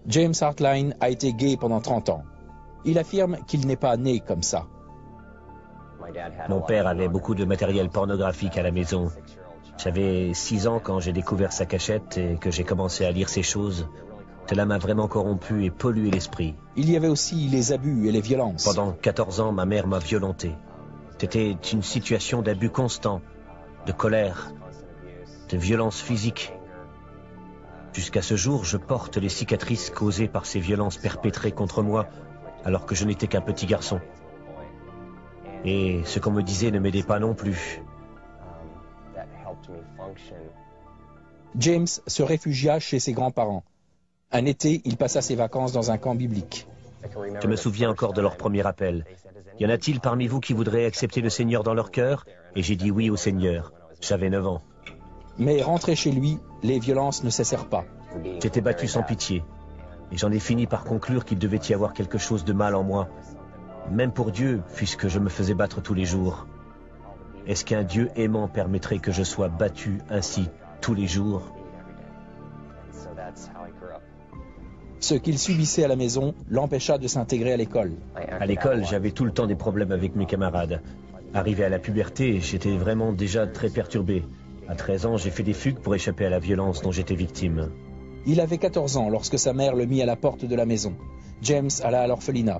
James Hartline a été gay pendant 30 ans. Il affirme qu'il n'est pas né comme ça. Mon père avait beaucoup de matériel pornographique à la maison. J'avais 6 ans quand j'ai découvert sa cachette et que j'ai commencé à lire ces choses. Cela m'a vraiment corrompu et pollué l'esprit. Il y avait aussi les abus et les violences. Pendant 14 ans, ma mère m'a violenté. C'était une situation d'abus constant, de colère, de violence physique. Jusqu'à ce jour, je porte les cicatrices causées par ces violences perpétrées contre moi, alors que je n'étais qu'un petit garçon. Et ce qu'on me disait ne m'aidait pas non plus. James se réfugia chez ses grands-parents. Un été, il passa ses vacances dans un camp biblique. Je me souviens encore de leur premier appel. Y en a-t-il parmi vous qui voudraient accepter le Seigneur dans leur cœur? Et j'ai dit oui au Seigneur. J'avais 9 ans. Mais rentré chez lui, les violences ne cessèrent pas. J'étais battu sans pitié. Et j'en ai fini par conclure qu'il devait y avoir quelque chose de mal en moi. Même pour Dieu, puisque je me faisais battre tous les jours. Est-ce qu'un Dieu aimant permettrait que je sois battu ainsi tous les jours? Ce qu'il subissait à la maison l'empêcha de s'intégrer à l'école. À l'école, j'avais tout le temps des problèmes avec mes camarades. Arrivé à la puberté, j'étais vraiment déjà très perturbé. À 13 ans, j'ai fait des fugues pour échapper à la violence dont j'étais victime. Il avait 14 ans lorsque sa mère le mit à la porte de la maison. James alla à l'orphelinat.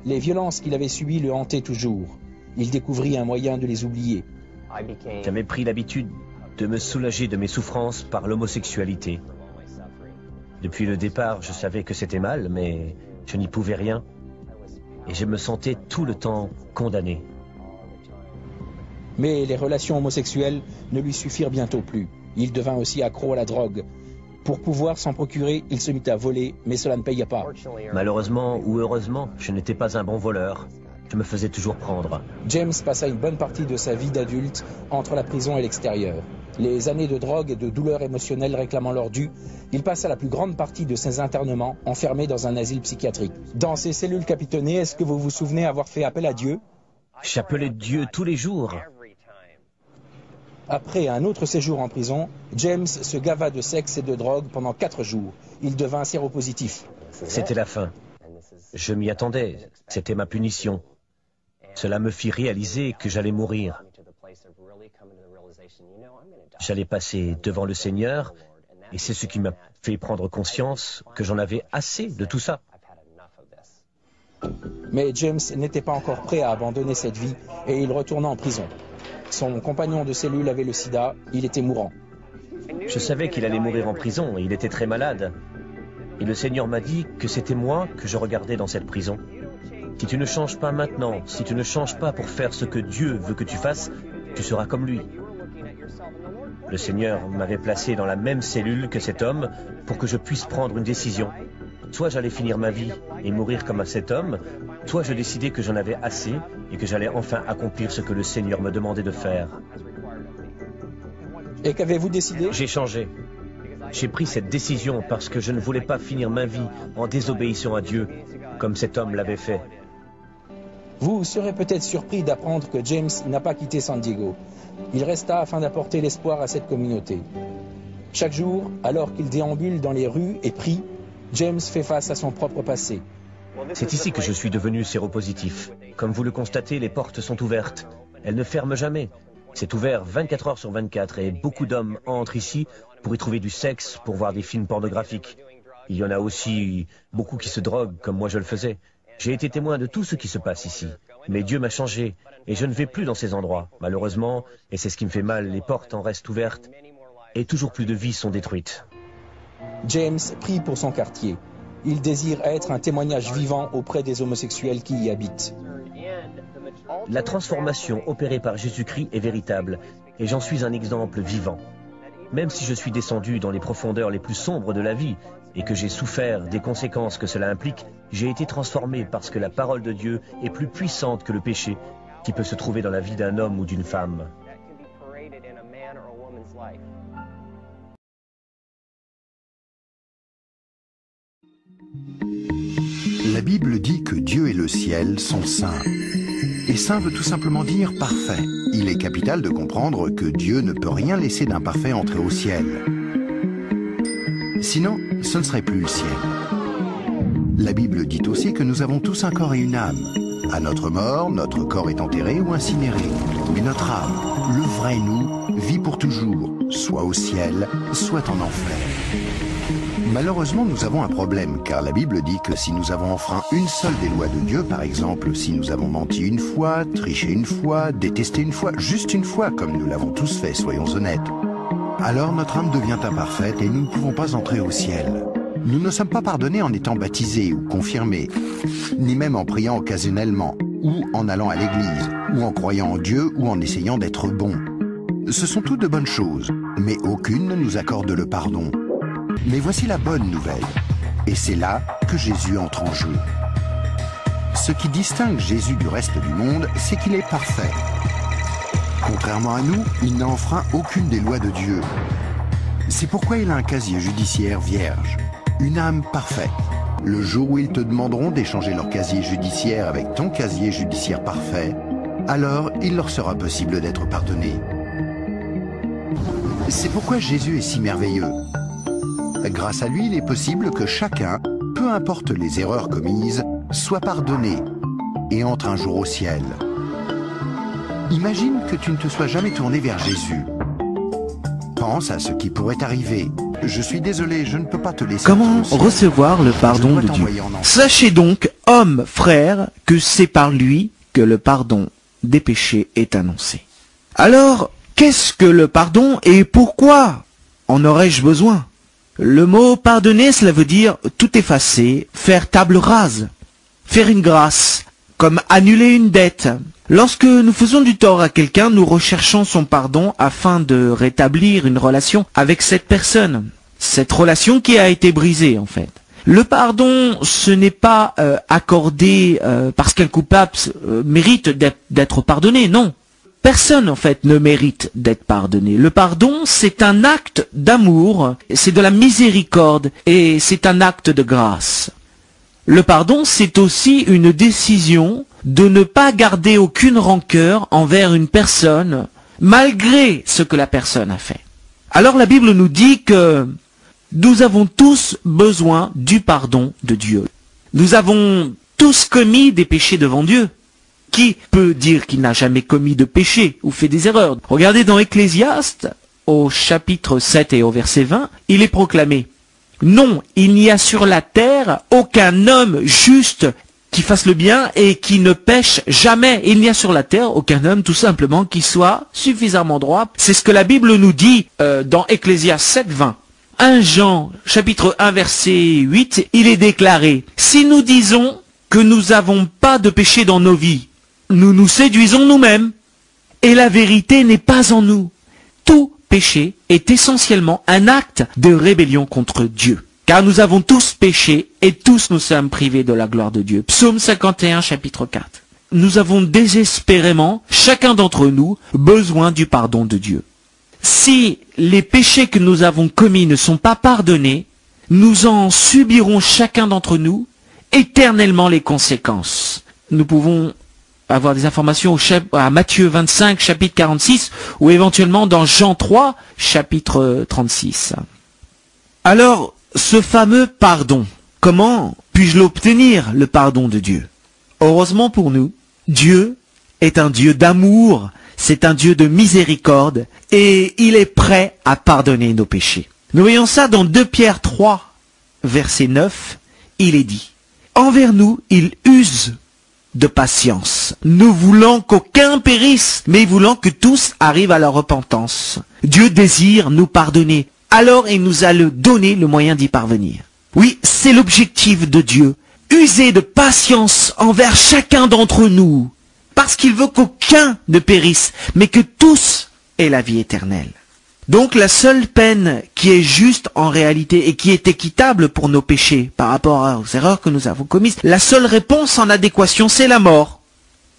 Les violences qu'il avait subies le hantaient toujours. Il découvrit un moyen de les oublier. J'avais pris l'habitude de me soulager de mes souffrances par l'homosexualité. Depuis le départ, je savais que c'était mal, mais je n'y pouvais rien. Et je me sentais tout le temps condamné. Mais les relations homosexuelles ne lui suffirent bientôt plus. Il devint aussi accro à la drogue. Pour pouvoir s'en procurer, il se mit à voler, mais cela ne paya pas. Malheureusement ou heureusement, je n'étais pas un bon voleur. Je me faisais toujours prendre. James passa une bonne partie de sa vie d'adulte entre la prison et l'extérieur. Les années de drogue et de douleurs émotionnelles réclamant leur dû, il passa la plus grande partie de ses internements enfermé dans un asile psychiatrique. Dans ces cellules capitonnées, est-ce que vous vous souvenez avoir fait appel à Dieu? J'appelais Dieu tous les jours. Après un autre séjour en prison, James se gava de sexe et de drogue pendant 4 jours. Il devint séropositif. C'était la fin. Je m'y attendais. C'était ma punition. Cela me fit réaliser que j'allais mourir. J'allais passer devant le Seigneur, et c'est ce qui m'a fait prendre conscience que j'en avais assez de tout ça. Mais James n'était pas encore prêt à abandonner cette vie, et il retourna en prison. Son compagnon de cellule avait le sida, il était mourant. Je savais qu'il allait mourir en prison, et il était très malade. Et le Seigneur m'a dit que c'était moi que je regardais dans cette prison. Si tu ne changes pas maintenant, si tu ne changes pas pour faire ce que Dieu veut que tu fasses, tu seras comme lui. Le Seigneur m'avait placé dans la même cellule que cet homme pour que je puisse prendre une décision. Soit j'allais finir ma vie et mourir comme cet homme, soit je décidais que j'en avais assez et que j'allais enfin accomplir ce que le Seigneur me demandait de faire. Et qu'avez-vous décidé? J'ai changé. J'ai pris cette décision parce que je ne voulais pas finir ma vie en désobéissant à Dieu, comme cet homme l'avait fait. Vous serez peut-être surpris d'apprendre que James n'a pas quitté San Diego. Il resta afin d'apporter l'espoir à cette communauté. Chaque jour, alors qu'il déambule dans les rues et prie, James fait face à son propre passé. C'est ici que je suis devenu séropositif. Comme vous le constatez, les portes sont ouvertes. Elles ne ferment jamais. C'est ouvert 24 heures sur 24 et beaucoup d'hommes entrent ici pour y trouver du sexe, pour voir des films pornographiques. Il y en a aussi beaucoup qui se droguent, comme moi je le faisais. J'ai été témoin de tout ce qui se passe ici. Mais Dieu m'a changé et je ne vais plus dans ces endroits. Malheureusement, et c'est ce qui me fait mal, les portes en restent ouvertes et toujours plus de vies sont détruites. James prie pour son quartier. Il désire être un témoignage vivant auprès des homosexuels qui y habitent. La transformation opérée par Jésus-Christ est véritable et j'en suis un exemple vivant. Même si je suis descendu dans les profondeurs les plus sombres de la vie et que j'ai souffert des conséquences que cela implique, j'ai été transformé parce que la parole de Dieu est plus puissante que le péché qui peut se trouver dans la vie d'un homme ou d'une femme. La Bible dit que Dieu et le ciel sont saints. Et saint veut tout simplement dire parfait. Il est capital de comprendre que Dieu ne peut rien laisser d'imparfait entrer au ciel. Sinon, ce ne serait plus le ciel. La Bible dit aussi que nous avons tous un corps et une âme. À notre mort, notre corps est enterré ou incinéré. Mais notre âme, le vrai nous, vit pour toujours, soit au ciel, soit en enfer. Malheureusement, nous avons un problème, car la Bible dit que si nous avons enfreint une seule des lois de Dieu, par exemple, si nous avons menti une fois, triché une fois, détesté une fois, juste une fois, comme nous l'avons tous fait, soyons honnêtes, alors notre âme devient imparfaite et nous ne pouvons pas entrer au ciel. Nous ne sommes pas pardonnés en étant baptisés ou confirmés, ni même en priant occasionnellement, ou en allant à l'église, ou en croyant en Dieu, ou en essayant d'être bons. Ce sont toutes de bonnes choses, mais aucune ne nous accorde le pardon. Mais voici la bonne nouvelle, et c'est là que Jésus entre en jeu. Ce qui distingue Jésus du reste du monde, c'est qu'il est parfait. Contrairement à nous, il n'a enfreint aucune des lois de Dieu. C'est pourquoi il a un casier judiciaire vierge, une âme parfaite. Le jour où ils te demanderont d'échanger leur casier judiciaire avec ton casier judiciaire parfait, alors il leur sera possible d'être pardonnés. C'est pourquoi Jésus est si merveilleux. Grâce à lui, il est possible que chacun, peu importe les erreurs commises, soit pardonné et entre un jour au ciel. Imagine que tu ne te sois jamais tourné vers Jésus. Pense à ce qui pourrait arriver. Je suis désolé, je ne peux pas te laisser. Comment recevoir le pardon de Dieu? Sachez donc, hommes, frères, que c'est par lui que le pardon des péchés est annoncé. Alors, qu'est-ce que le pardon et pourquoi en aurais-je besoin? Le mot pardonner, cela veut dire tout effacer, faire table rase, faire une grâce, comme annuler une dette. Lorsque nous faisons du tort à quelqu'un, nous recherchons son pardon afin de rétablir une relation avec cette personne. Cette relation qui a été brisée, en fait. Le pardon, ce n'est pas accordé parce qu'un coupable mérite d'être pardonné, non. Personne, en fait, ne mérite d'être pardonné. Le pardon, c'est un acte d'amour, c'est de la miséricorde et c'est un acte de grâce. Le pardon, c'est aussi une décision de ne pas garder aucune rancœur envers une personne, malgré ce que la personne a fait. Alors la Bible nous dit que nous avons tous besoin du pardon de Dieu. Nous avons tous commis des péchés devant Dieu. Qui peut dire qu'il n'a jamais commis de péché ou fait des erreurs? Regardez dans Ecclésiaste, au chapitre 7 et au verset 20, il est proclamé: non, il n'y a sur la terre aucun homme juste qui fasse le bien et qui ne pêche jamais. Il n'y a sur la terre aucun homme tout simplement qui soit suffisamment droit. C'est ce que la Bible nous dit dans Ecclésiaste 7, 20. 1 Jean, chapitre 1, verset 8, il est déclaré: si nous disons que nous n'avons pas de péché dans nos vies, nous nous séduisons nous-mêmes, et la vérité n'est pas en nous. Tout péché est essentiellement un acte de rébellion contre Dieu. Car nous avons tous péché et tous nous sommes privés de la gloire de Dieu. Psaume 51, chapitre 4. Nous avons désespérément, chacun d'entre nous, besoin du pardon de Dieu. Si les péchés que nous avons commis ne sont pas pardonnés, nous en subirons chacun d'entre nous éternellement les conséquences. Nous pouvons avoir des informations à Matthieu 25, chapitre 46, ou éventuellement dans Jean 3, chapitre 36. Alors, ce fameux pardon, comment puis-je l'obtenir, le pardon de Dieu? Heureusement pour nous, Dieu est un Dieu d'amour, c'est un Dieu de miséricorde, et il est prêt à pardonner nos péchés. Nous voyons ça dans 2 Pierre 3, verset 9, il est dit: envers nous, il use de patience, ne voulant qu'aucun périsse, mais voulant que tous arrivent à la repentance. Dieu désire nous pardonner, alors il nous a donné le moyen d'y parvenir. Oui, c'est l'objectif de Dieu, user de patience envers chacun d'entre nous, parce qu'il veut qu'aucun ne périsse, mais que tous aient la vie éternelle. Donc la seule peine qui est juste en réalité et qui est équitable pour nos péchés par rapport aux erreurs que nous avons commises, la seule réponse en adéquation, c'est la mort.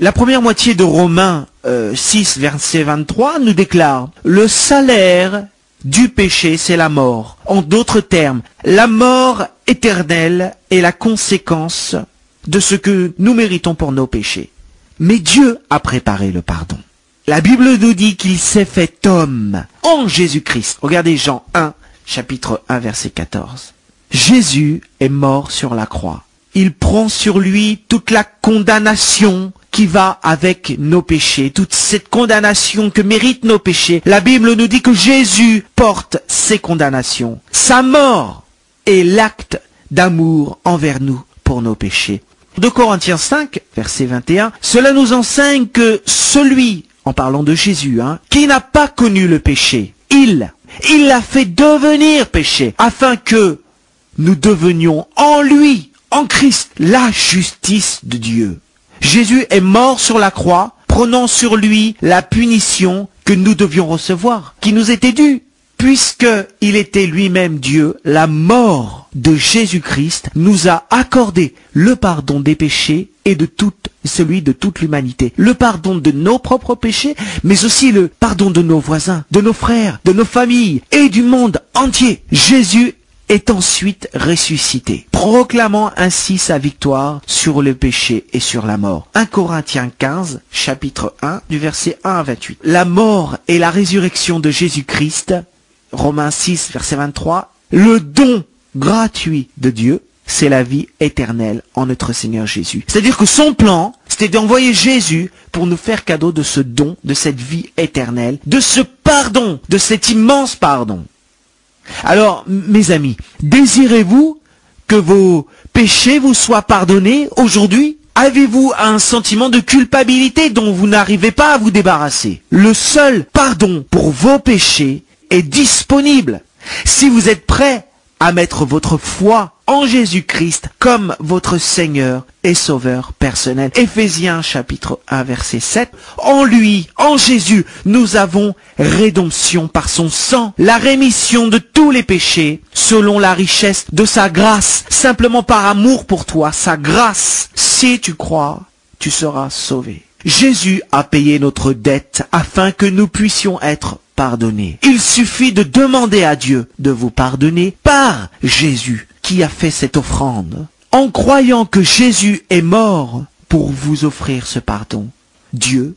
La première moitié de Romains 6, verset 23 nous déclare: le salaire du péché, c'est la mort. En d'autres termes, la mort éternelle est la conséquence de ce que nous méritons pour nos péchés. Mais Dieu a préparé le pardon. La Bible nous dit qu'il s'est fait homme en Jésus-Christ. Regardez Jean 1, chapitre 1, verset 14. Jésus est mort sur la croix. il prend sur lui toute la condamnation qui va avec nos péchés, toute cette condamnation que méritent nos péchés. La Bible nous dit que Jésus porte ces condamnations. Sa mort est l'acte d'amour envers nous pour nos péchés. 2 Corinthiens 5, verset 21, cela nous enseigne que celui, en parlant de Jésus, qui n'a pas connu le péché, il l'a fait devenir péché, afin que nous devenions en lui, en Christ, la justice de Dieu. Jésus est mort sur la croix, prenant sur lui la punition que nous devions recevoir, qui nous était due. Puisqu'il était lui-même Dieu, la mort de Jésus-Christ nous a accordé le pardon des péchés et celui de toute l'humanité. Le pardon de nos propres péchés, mais aussi le pardon de nos voisins, de nos frères, de nos familles et du monde entier. Jésus est ensuite ressuscité, proclamant ainsi sa victoire sur le péché et sur la mort. 1 Corinthiens 15, chapitre 1, du verset 1 à 28. La mort et la résurrection de Jésus-Christ, Romains 6, verset 23, le don gratuit de Dieu, c'est la vie éternelle en notre Seigneur Jésus. C'est-à-dire que son plan, c'était d'envoyer Jésus pour nous faire cadeau de ce don, de cette vie éternelle, de ce pardon, de cet immense pardon. Alors, mes amis, désirez-vous que vos péchés vous soient pardonnés aujourd'hui? Avez-vous un sentiment de culpabilité dont vous n'arrivez pas à vous débarrasser? Le seul pardon pour vos péchés est disponible si vous êtes prêt à mettre votre foi en Jésus-Christ comme votre Seigneur et Sauveur personnel. Éphésiens chapitre 1 verset 7. En lui, en Jésus, nous avons rédemption par son sang, la rémission de tous les péchés, selon la richesse de sa grâce, simplement par amour pour toi, sa grâce. Si tu crois, tu seras sauvé. Jésus a payé notre dette afin que nous puissions être pardonnés. Il suffit de demander à Dieu de vous pardonner par Jésus qui a fait cette offrande. En croyant que Jésus est mort pour vous offrir ce pardon, Dieu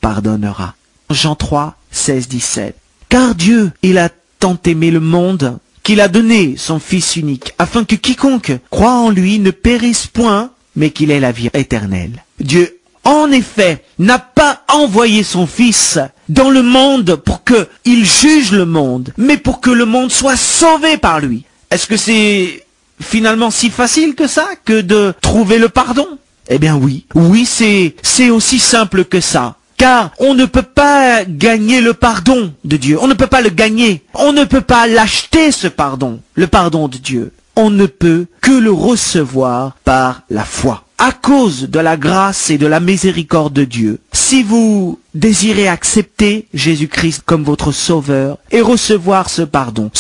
pardonnera. Jean 3, 16, 17. Car Dieu, il a tant aimé le monde qu'il a donné son Fils unique, afin que quiconque croit en lui ne périsse point, mais qu'il ait la vie éternelle. Dieu, en effet, n'a pas envoyé son Fils dans le monde pour qu'il juge le monde, mais pour que le monde soit sauvé par lui. Est-ce que c'est finalement si facile que ça, que de trouver le pardon? Eh bien oui. Oui, c'est aussi simple que ça. Car on ne peut pas gagner le pardon de Dieu. On ne peut pas le gagner. On ne peut pas l'acheter, ce pardon. Le pardon de Dieu. On ne peut que le recevoir par la foi. À cause de la grâce et de la miséricorde de Dieu, si vous désirez accepter Jésus-Christ comme votre sauveur et recevoir ce pardon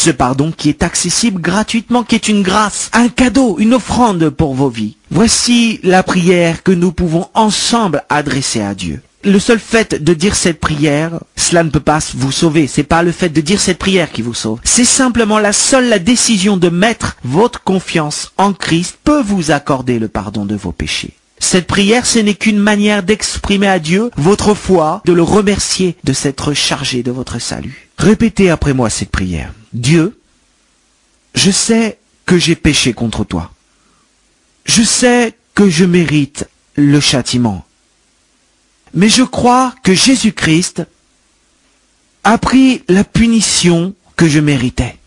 qui est accessible gratuitement, qui est une grâce, un cadeau, une offrande pour vos vies, voici la prière que nous pouvons ensemble adresser à Dieu. Le seul fait de dire cette prière, cela ne peut pas vous sauver. C'est pas le fait de dire cette prière qui vous sauve. C'est simplement la décision de mettre votre confiance en Christ peut vous accorder le pardon de vos péchés. Cette prière, ce n'est qu'une manière d'exprimer à Dieu votre foi, de le remercier de s'être chargé de votre salut. Répétez après moi cette prière. Dieu, je sais que j'ai péché contre toi. Je sais que je mérite le châtiment. Mais je crois que Jésus-Christ a pris la punition que je méritais,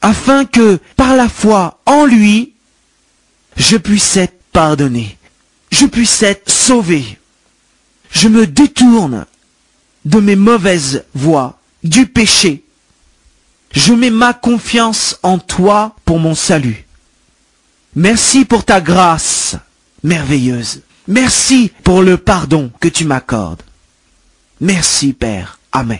afin que, par la foi en lui, je puisse être pardonné, je puisse être sauvé. Je me détourne de mes mauvaises voies, du péché. Je mets ma confiance en toi pour mon salut. Merci pour ta grâce merveilleuse. Merci pour le pardon que tu m'accordes. Merci, Père. Amen.